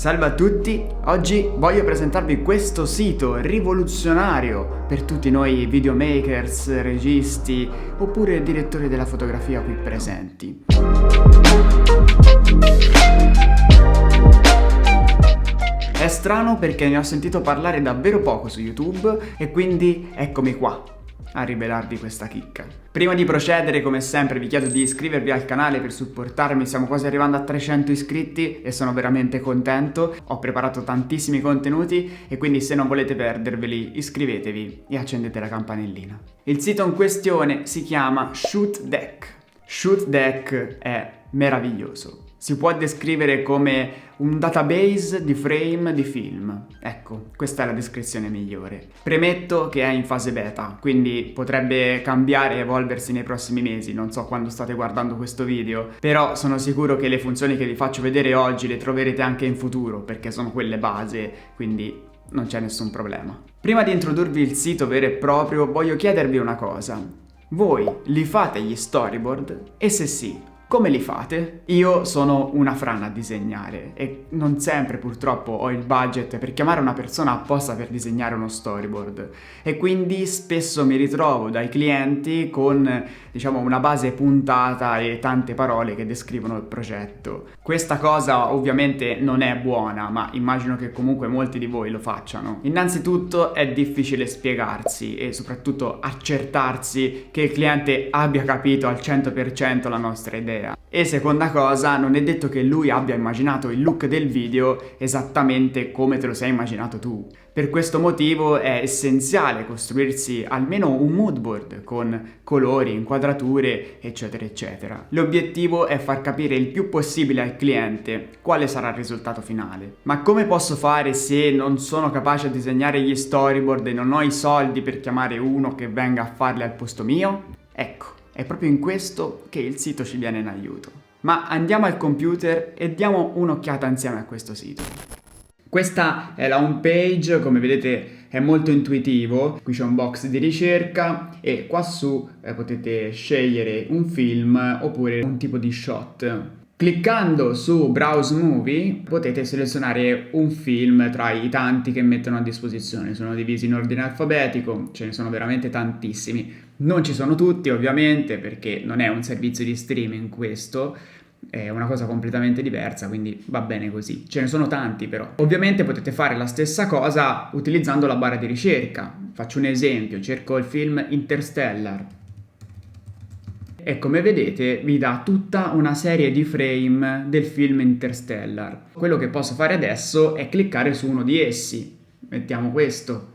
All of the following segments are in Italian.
Salve a tutti, oggi voglio presentarvi questo sito rivoluzionario per tutti noi videomakers, registi oppure direttori della fotografia qui presenti. È strano perché ne ho sentito parlare davvero poco su YouTube e quindi eccomi qua a rivelarvi questa chicca. Prima di procedere, come sempre, vi chiedo di iscrivervi al canale per supportarmi, stiamo quasi arrivando a 300 iscritti e sono veramente contento. Ho preparato tantissimi contenuti e quindi se non volete perderveli iscrivetevi e accendete la campanellina. Il sito in questione si chiama ShootDeck. ShootDeck è meraviglioso. Si può descrivere come un database di frame di film. Ecco, questa è la descrizione migliore. Premetto che è in fase beta, quindi potrebbe cambiare e evolversi nei prossimi mesi, non so quando state guardando questo video, però sono sicuro che le funzioni che vi faccio vedere oggi le troverete anche in futuro, perché sono quelle base, quindi non c'è nessun problema. Prima di introdurvi il sito vero e proprio, voglio chiedervi una cosa. Voi li fate gli storyboard? E se sì, come li fate? Io sono una frana a disegnare e non sempre purtroppo ho il budget per chiamare una persona apposta per disegnare uno storyboard e quindi spesso mi ritrovo dai clienti con, diciamo, una base puntata e tante parole che descrivono il progetto. Questa cosa ovviamente non è buona, ma immagino che comunque molti di voi lo facciano. Innanzitutto è difficile spiegarsi e soprattutto accertarsi che il cliente abbia capito al 100% la nostra idea. E seconda cosa, non è detto che lui abbia immaginato il look del video esattamente come te lo sei immaginato tu. Per questo motivo è essenziale costruirsi almeno un mood board con colori, inquadrature, eccetera eccetera. L'obiettivo è far capire il più possibile al cliente quale sarà il risultato finale. Ma come posso fare se non sono capace a disegnare gli storyboard e non ho i soldi per chiamare uno che venga a farli al posto mio? Ecco. È proprio in questo che il sito ci viene in aiuto. Ma andiamo al computer e diamo un'occhiata insieme a questo sito. Questa è la home page, come vedete è molto intuitivo, qui c'è un box di ricerca e qua su potete scegliere un film oppure un tipo di shot. Cliccando su Browse Movie potete selezionare un film tra i tanti che mettono a disposizione, sono divisi in ordine alfabetico, ce ne sono veramente tantissimi. Non ci sono tutti ovviamente perché non è un servizio di streaming questo, è una cosa completamente diversa, quindi va bene così. Ce ne sono tanti però. Ovviamente potete fare la stessa cosa utilizzando la barra di ricerca. Faccio un esempio, cerco il film Interstellar. E come vedete vi dà tutta una serie di frame del film Interstellar. Quello che posso fare adesso è cliccare su uno di essi. Mettiamo questo.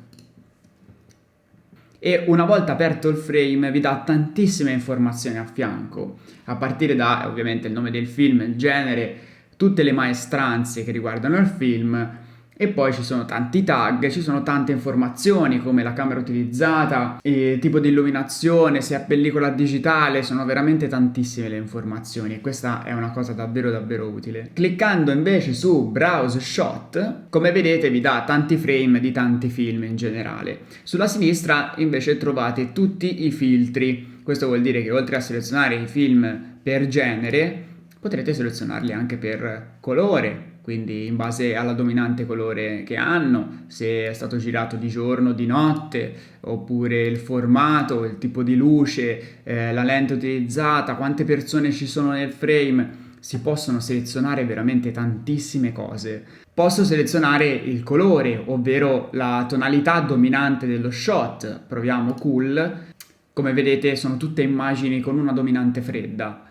E una volta aperto il frame vi dà tantissime informazioni a fianco, a partire da ovviamente il nome del film, il genere, tutte le maestranze che riguardano il film. E poi ci sono tanti tag, ci sono tante informazioni come la camera utilizzata, il tipo di illuminazione, se è pellicola digitale, sono veramente tantissime le informazioni e questa è una cosa davvero davvero utile. Cliccando invece su Browse Shot, come vedete vi dà tanti frame di tanti film in generale. Sulla sinistra invece trovate tutti i filtri, questo vuol dire che oltre a selezionare i film per genere, potrete selezionarli anche per colore. Quindi in base alla dominante colore che hanno, se è stato girato di giorno o di notte, oppure il formato, il tipo di luce, la lente utilizzata, quante persone ci sono nel frame, si possono selezionare veramente tantissime cose. Posso selezionare il colore, ovvero la tonalità dominante dello shot, proviamo cool, come vedete sono tutte immagini con una dominante fredda.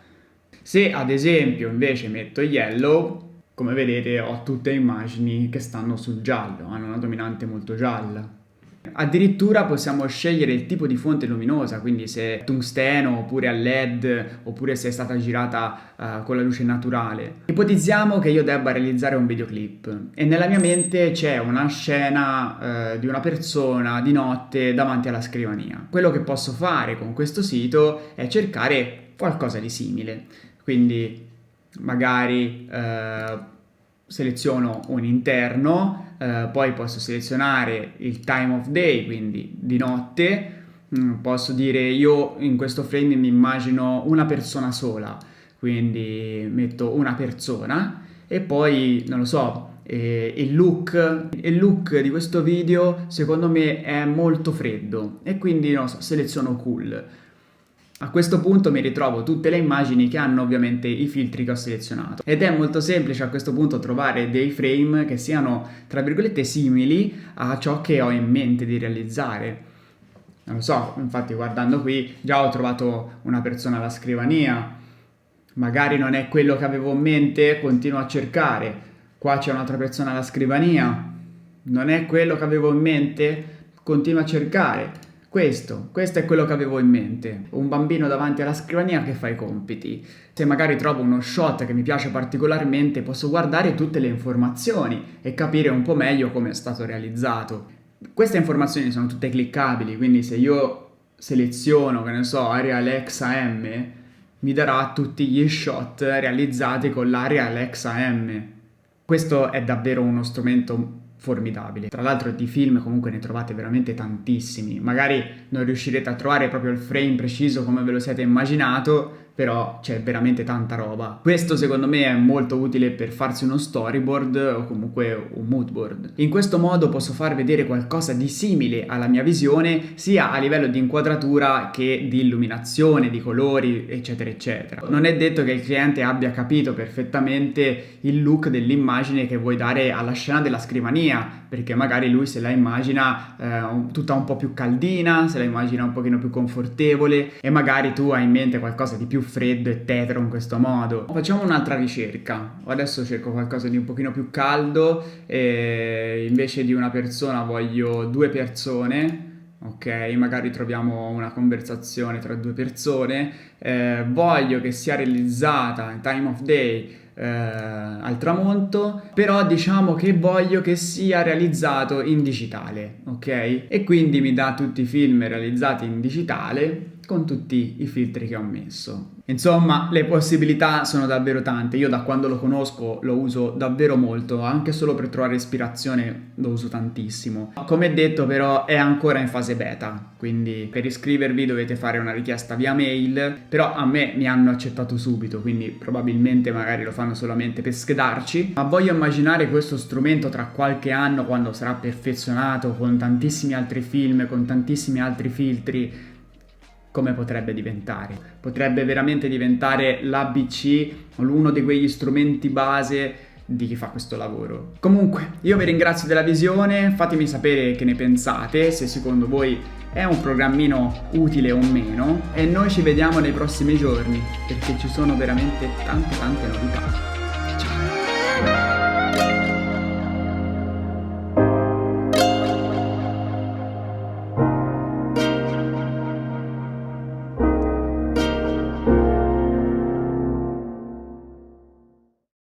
Se ad esempio invece metto yellow, come vedete ho tutte immagini che stanno sul giallo, hanno una dominante molto gialla. Addirittura possiamo scegliere il tipo di fonte luminosa, quindi se è tungsteno oppure a LED oppure se è stata girata con la luce naturale. Ipotizziamo che io debba realizzare un videoclip e nella mia mente c'è una scena di una persona di notte davanti alla scrivania. Quello che posso fare con questo sito è cercare qualcosa di simile, quindi magari seleziono un interno, poi posso selezionare il time of day, quindi di notte, posso dire io in questo frame mi immagino una persona sola, quindi metto una persona e poi, non lo so, e il look di questo video secondo me è molto freddo e quindi non so, seleziono cool. A questo punto mi ritrovo tutte le immagini che hanno ovviamente i filtri che ho selezionato ed è molto semplice a questo punto trovare dei frame che siano tra virgolette simili a ciò che ho in mente di realizzare. Non lo so, infatti guardando qui già ho trovato una persona alla scrivania, magari non è quello che avevo in mente, continuo a cercare, qua c'è un'altra persona alla scrivania, non è quello che avevo in mente, continuo a cercare. Questo è quello che avevo in mente, un bambino davanti alla scrivania che fa i compiti. Se magari trovo uno shot che mi piace particolarmente, posso guardare tutte le informazioni e capire un po' meglio come è stato realizzato. Queste informazioni sono tutte cliccabili, quindi se io seleziono, che ne so, Area Alexa M, mi darà tutti gli shot realizzati con l'Area Alexa M. Questo è davvero uno strumento formidabile. Tra l'altro di film comunque ne trovate veramente tantissimi. Magari non riuscirete a trovare proprio il frame preciso come ve lo siete immaginato, però c'è veramente tanta roba. Questo secondo me è molto utile per farsi uno storyboard o comunque un mood board. In questo modo posso far vedere qualcosa di simile alla mia visione, sia a livello di inquadratura che di illuminazione, di colori, eccetera eccetera. Non è detto che il cliente abbia capito perfettamente il look dell'immagine che vuoi dare alla scena della scrivania, perché magari lui se la immagina tutta un po' più caldina, se la immagina un pochino più confortevole e magari tu hai in mente qualcosa di più freddo e tetro in questo modo. Facciamo un'altra ricerca. Adesso cerco qualcosa di un pochino più caldo e invece di una persona voglio 2 persone. Ok, magari troviamo una conversazione tra 2 persone. Voglio che sia realizzata in time of day al tramonto, però diciamo che voglio che sia realizzato in digitale, ok? E quindi mi dà tutti i film realizzati in digitale con tutti i filtri che ho messo. Insomma, le possibilità sono davvero tante. Io da quando lo conosco lo uso davvero molto, anche solo per trovare ispirazione lo uso tantissimo. Come detto però è ancora in fase beta, quindi per iscrivervi dovete fare una richiesta via mail, però a me mi hanno accettato subito, quindi probabilmente magari lo fanno solamente per schedarci, ma voglio immaginare questo strumento tra qualche anno quando sarà perfezionato con tantissimi altri film, con tantissimi altri filtri. Come potrebbe diventare? Potrebbe veramente diventare l'ABC o uno di quegli strumenti base di chi fa questo lavoro. Comunque, io vi ringrazio della visione, fatemi sapere che ne pensate, se secondo voi è un programmino utile o meno, e noi ci vediamo nei prossimi giorni, perché ci sono veramente tante novità.